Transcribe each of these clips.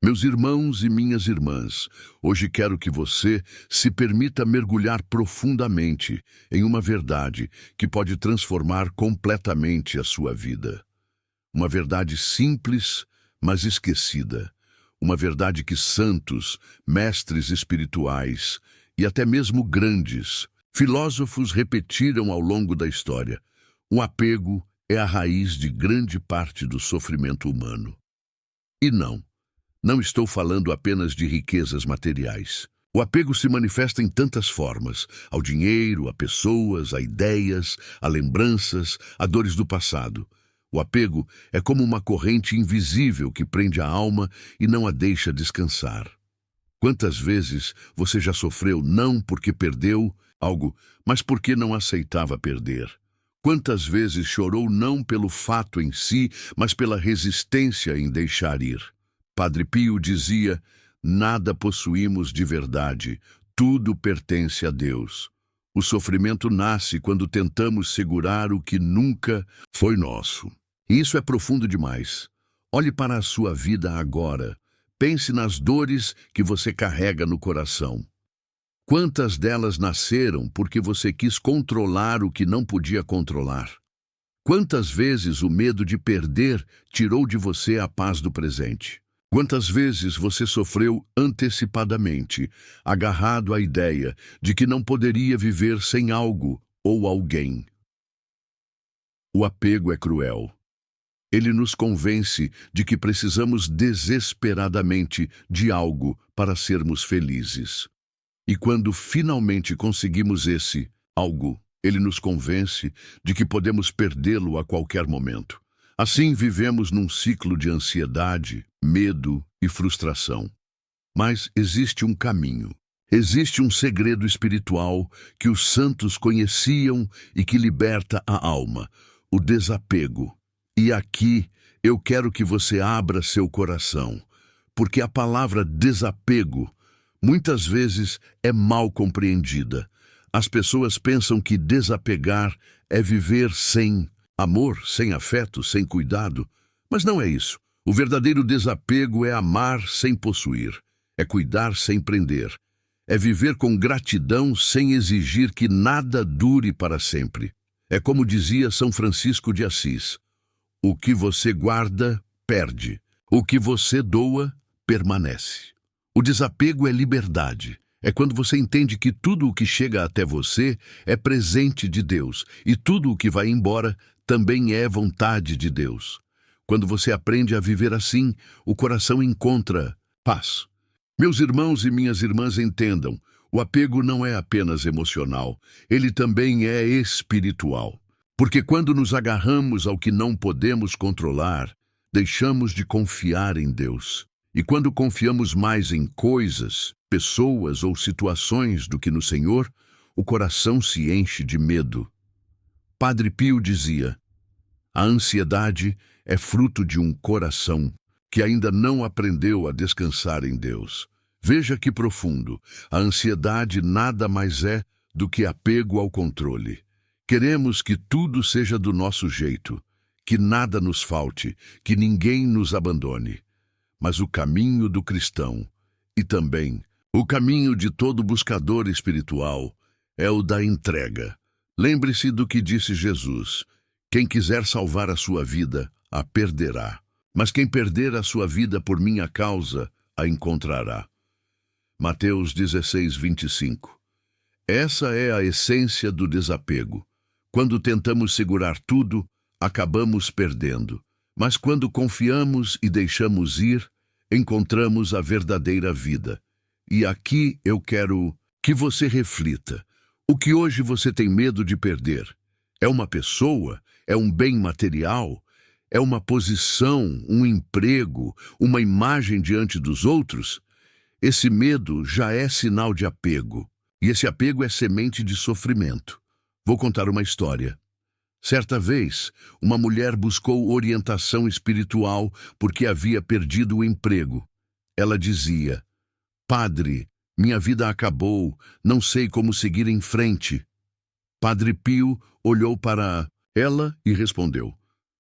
Meus irmãos e minhas irmãs, hoje quero que você se permita mergulhar profundamente em uma verdade que pode transformar completamente a sua vida. Uma verdade simples, mas esquecida. Uma verdade que santos, mestres espirituais e até mesmo grandes filósofos repetiram ao longo da história. O apego é a raiz de grande parte do sofrimento humano. E não estou falando apenas de riquezas materiais. O apego se manifesta em tantas formas: ao dinheiro, a pessoas, a ideias, a lembranças, a dores do passado. O apego é como uma corrente invisível que prende a alma e não a deixa descansar. Quantas vezes você já sofreu não porque perdeu algo, mas porque não aceitava perder? Quantas vezes chorou não pelo fato em si, mas pela resistência em deixar ir? Padre Pio dizia: nada possuímos de verdade, tudo pertence a Deus. O sofrimento nasce quando tentamos segurar o que nunca foi nosso. E isso é profundo demais. Olhe para a sua vida agora. Pense nas dores que você carrega no coração. Quantas delas nasceram porque você quis controlar o que não podia controlar? Quantas vezes o medo de perder tirou de você a paz do presente? Quantas vezes você sofreu antecipadamente, agarrado à ideia de que não poderia viver sem algo ou alguém? O apego é cruel. Ele nos convence de que precisamos desesperadamente de algo para sermos felizes. E quando finalmente conseguimos esse algo, ele nos convence de que podemos perdê-lo a qualquer momento. Assim vivemos num ciclo de ansiedade, medo e frustração. Mas existe um caminho. Existe um segredo espiritual que os santos conheciam e que liberta a alma: o desapego. E aqui eu quero que você abra seu coração, porque a palavra desapego muitas vezes é mal compreendida. As pessoas pensam que desapegar é viver sem amor, sem afeto, sem cuidado. Mas não é isso. O verdadeiro desapego é amar sem possuir, é cuidar sem prender, é viver com gratidão sem exigir que nada dure para sempre. É como dizia São Francisco de Assis: o que você guarda, perde. O que você doa, permanece. O desapego é liberdade. É quando você entende que tudo o que chega até você é presente de Deus e tudo o que vai embora também é vontade de Deus. Quando você aprende a viver assim, o coração encontra paz. Meus irmãos e minhas irmãs, entendam: o apego não é apenas emocional, ele também é espiritual. Porque quando nos agarramos ao que não podemos controlar, deixamos de confiar em Deus. E quando confiamos mais em coisas, pessoas ou situações do que no Senhor, o coração se enche de medo. Padre Pio dizia: a ansiedade é fruto de um coração que ainda não aprendeu a descansar em Deus. Veja que profundo. A ansiedade nada mais é do que apego ao controle. Queremos que tudo seja do nosso jeito, que nada nos falte, que ninguém nos abandone. Mas o caminho do cristão, e também o caminho de todo buscador espiritual, é o da entrega. Lembre-se do que disse Jesus: quem quiser salvar a sua vida, a perderá. Mas quem perder a sua vida por minha causa, a encontrará. Mateus 16:25. Essa é a essência do desapego. Quando tentamos segurar tudo, acabamos perdendo. Mas quando confiamos e deixamos ir, encontramos a verdadeira vida. E aqui eu quero que você reflita. O que hoje você tem medo de perder? É uma pessoa? É um bem material? É uma posição, um emprego, uma imagem diante dos outros? Esse medo já é sinal de apego. E esse apego é semente de sofrimento. Vou contar uma história. Certa vez, uma mulher buscou orientação espiritual porque havia perdido o emprego. Ela dizia: Padre, minha vida acabou, não sei como seguir em frente. Padre Pio olhou para ela e respondeu: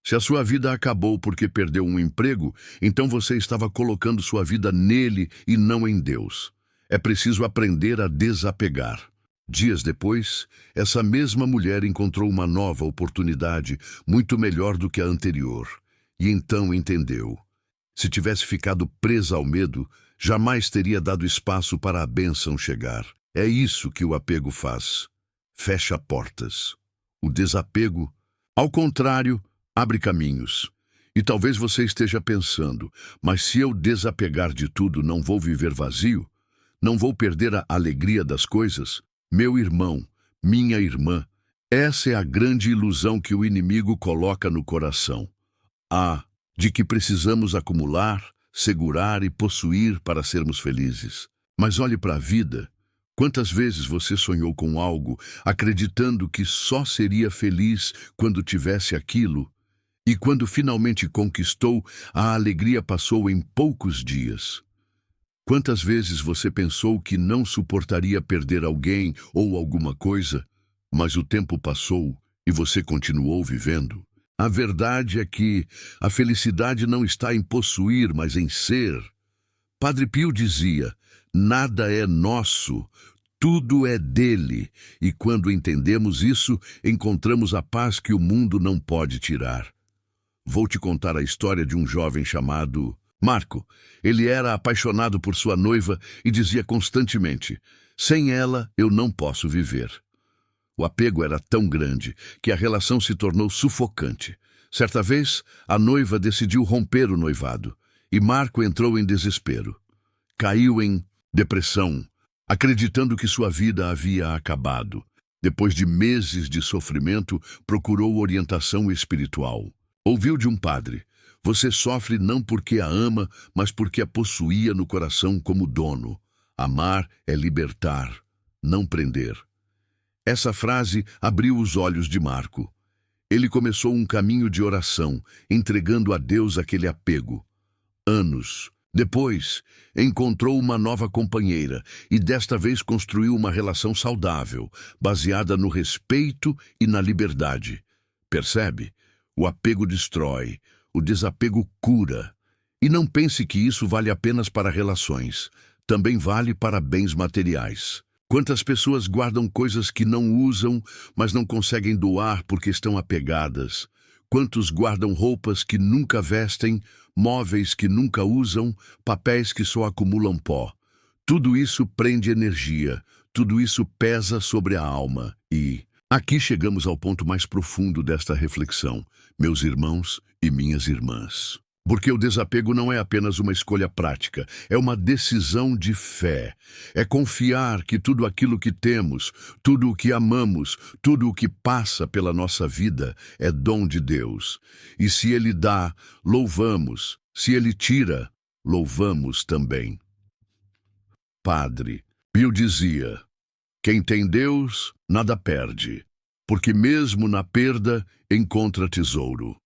Se a sua vida acabou porque perdeu um emprego, então você estava colocando sua vida nele e não em Deus. É preciso aprender a desapegar. Dias depois, essa mesma mulher encontrou uma nova oportunidade, muito melhor do que a anterior. E então entendeu. Se tivesse ficado presa ao medo, jamais teria dado espaço para a bênção chegar. É isso que o apego faz. Fecha portas. O desapego, ao contrário, abre caminhos. E talvez você esteja pensando, mas se eu desapegar de tudo, não vou viver vazio? Não vou perder a alegria das coisas? Meu irmão, minha irmã, essa é a grande ilusão que o inimigo coloca no coração. De que precisamos acumular, segurar e possuir para sermos felizes. Mas olhe para a vida. Quantas vezes você sonhou com algo, acreditando que só seria feliz quando tivesse aquilo? E quando finalmente conquistou, a alegria passou em poucos dias. Quantas vezes você pensou que não suportaria perder alguém ou alguma coisa, mas o tempo passou e você continuou vivendo? A verdade é que a felicidade não está em possuir, mas em ser. Padre Pio dizia, nada é nosso, tudo é dele. E quando entendemos isso, encontramos a paz que o mundo não pode tirar. Vou te contar a história de um jovem chamado Marco. Ele era apaixonado por sua noiva e dizia constantemente, sem ela eu não posso viver. O apego era tão grande que a relação se tornou sufocante. Certa vez, a noiva decidiu romper o noivado e Marco entrou em desespero. Caiu em depressão, acreditando que sua vida havia acabado. Depois de meses de sofrimento, procurou orientação espiritual. Ouviu de um padre, você sofre não porque a ama, mas porque a possuía no coração como dono. Amar é libertar, não prender. Essa frase abriu os olhos de Marco. Ele começou um caminho de oração, entregando a Deus aquele apego. Anos depois, encontrou uma nova companheira e desta vez construiu uma relação saudável, baseada no respeito e na liberdade. Percebe? O apego destrói, o desapego cura. E não pense que isso vale apenas para relações, também vale para bens materiais. Quantas pessoas guardam coisas que não usam, mas não conseguem doar porque estão apegadas? Quantos guardam roupas que nunca vestem, móveis que nunca usam, papéis que só acumulam pó? Tudo isso prende energia, tudo isso pesa sobre a alma. E aqui chegamos ao ponto mais profundo desta reflexão, meus irmãos e minhas irmãs. Porque o desapego não é apenas uma escolha prática, é uma decisão de fé. É confiar que tudo aquilo que temos, tudo o que amamos, tudo o que passa pela nossa vida é dom de Deus. E se Ele dá, louvamos. Se Ele tira, louvamos também. Padre Pio dizia, quem tem Deus, nada perde, porque mesmo na perda encontra tesouro.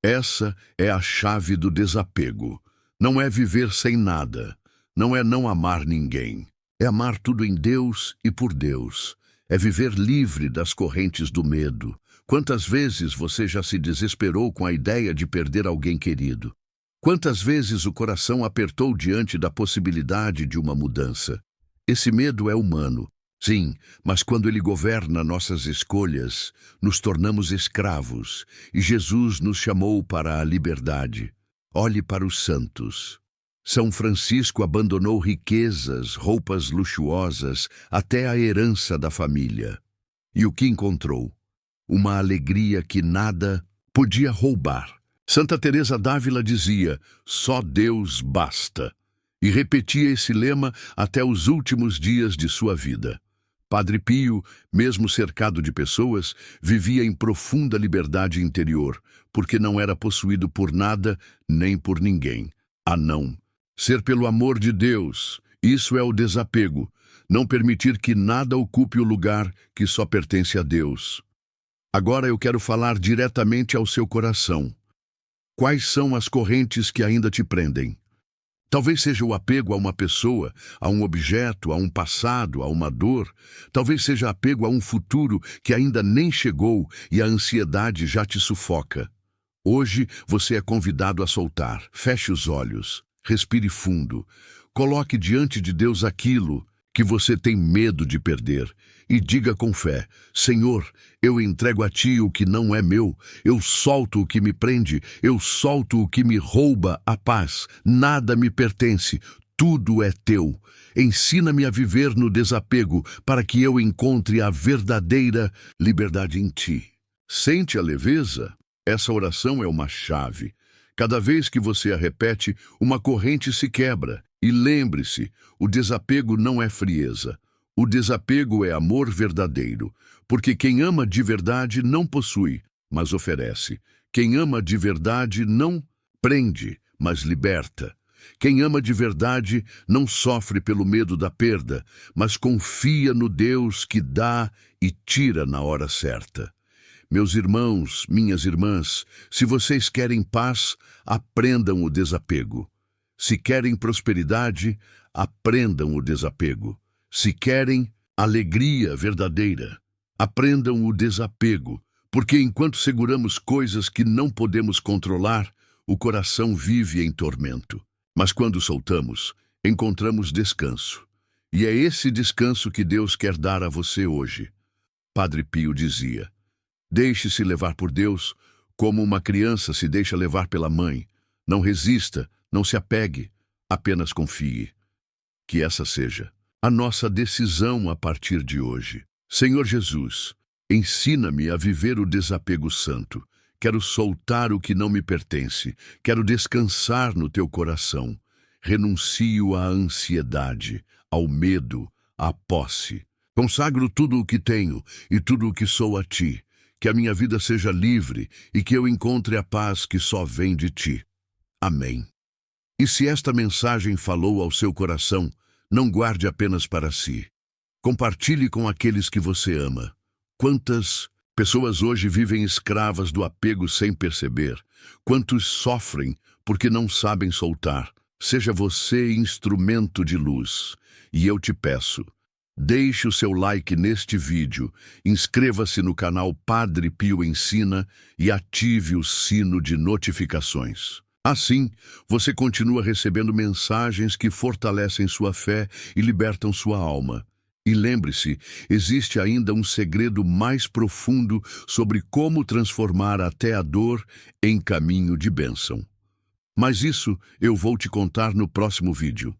Essa é a chave do desapego. Não é viver sem nada. Não é não amar ninguém. É amar tudo em Deus e por Deus. É viver livre das correntes do medo. Quantas vezes você já se desesperou com a ideia de perder alguém querido? Quantas vezes o coração apertou diante da possibilidade de uma mudança? Esse medo é humano. Sim, mas quando ele governa nossas escolhas, nos tornamos escravos, e Jesus nos chamou para a liberdade. Olhe para os santos. São Francisco abandonou riquezas, roupas luxuosas, até a herança da família. E o que encontrou? Uma alegria que nada podia roubar. Santa Teresa d'Ávila dizia, só Deus basta, e repetia esse lema até os últimos dias de sua vida. Padre Pio, mesmo cercado de pessoas, vivia em profunda liberdade interior, porque não era possuído por nada nem por ninguém. Não. Ser pelo amor de Deus, isso é o desapego. Não permitir que nada ocupe o lugar que só pertence a Deus. Agora eu quero falar diretamente ao seu coração. Quais são as correntes que ainda te prendem? Talvez seja o apego a uma pessoa, a um objeto, a um passado, a uma dor. Talvez seja apego a um futuro que ainda nem chegou e a ansiedade já te sufoca. Hoje você é convidado a soltar. Feche os olhos, respire fundo, coloque diante de Deus aquilo que você tem medo de perder e diga com fé: Senhor, eu entrego a Ti o que não é meu, eu solto o que me prende, eu solto o que me rouba a paz, nada me pertence, tudo é Teu. Ensina-me a viver no desapego para que eu encontre a verdadeira liberdade em Ti. Sente a leveza? Essa oração é uma chave. Cada vez que você a repete, uma corrente se quebra. E lembre-se, o desapego não é frieza. O desapego é amor verdadeiro, porque quem ama de verdade não possui, mas oferece. Quem ama de verdade não prende, mas liberta. Quem ama de verdade não sofre pelo medo da perda, mas confia no Deus que dá e tira na hora certa. Meus irmãos, minhas irmãs, se vocês querem paz, aprendam o desapego. Se querem prosperidade, aprendam o desapego. Se querem alegria verdadeira, aprendam o desapego, porque enquanto seguramos coisas que não podemos controlar, o coração vive em tormento. Mas quando soltamos, encontramos descanso. E é esse descanso que Deus quer dar a você hoje. Padre Pio dizia: deixe-se levar por Deus como uma criança se deixa levar pela mãe. Não resista, não se apegue, apenas confie. Que essa seja a nossa decisão a partir de hoje. Senhor Jesus, ensina-me a viver o desapego santo. Quero soltar o que não me pertence. Quero descansar no Teu coração. Renuncio à ansiedade, ao medo, à posse. Consagro tudo o que tenho e tudo o que sou a Ti. Que a minha vida seja livre e que eu encontre a paz que só vem de Ti. Amém. E se esta mensagem falou ao seu coração, não guarde apenas para si. Compartilhe com aqueles que você ama. Quantas pessoas hoje vivem escravas do apego sem perceber? Quantos sofrem porque não sabem soltar? Seja você instrumento de luz. E eu te peço, deixe o seu like neste vídeo, inscreva-se no canal Padre Pio Ensina e ative o sino de notificações. Assim, você continua recebendo mensagens que fortalecem sua fé e libertam sua alma. E lembre-se, existe ainda um segredo mais profundo sobre como transformar até a dor em caminho de bênção. Mas isso eu vou te contar no próximo vídeo.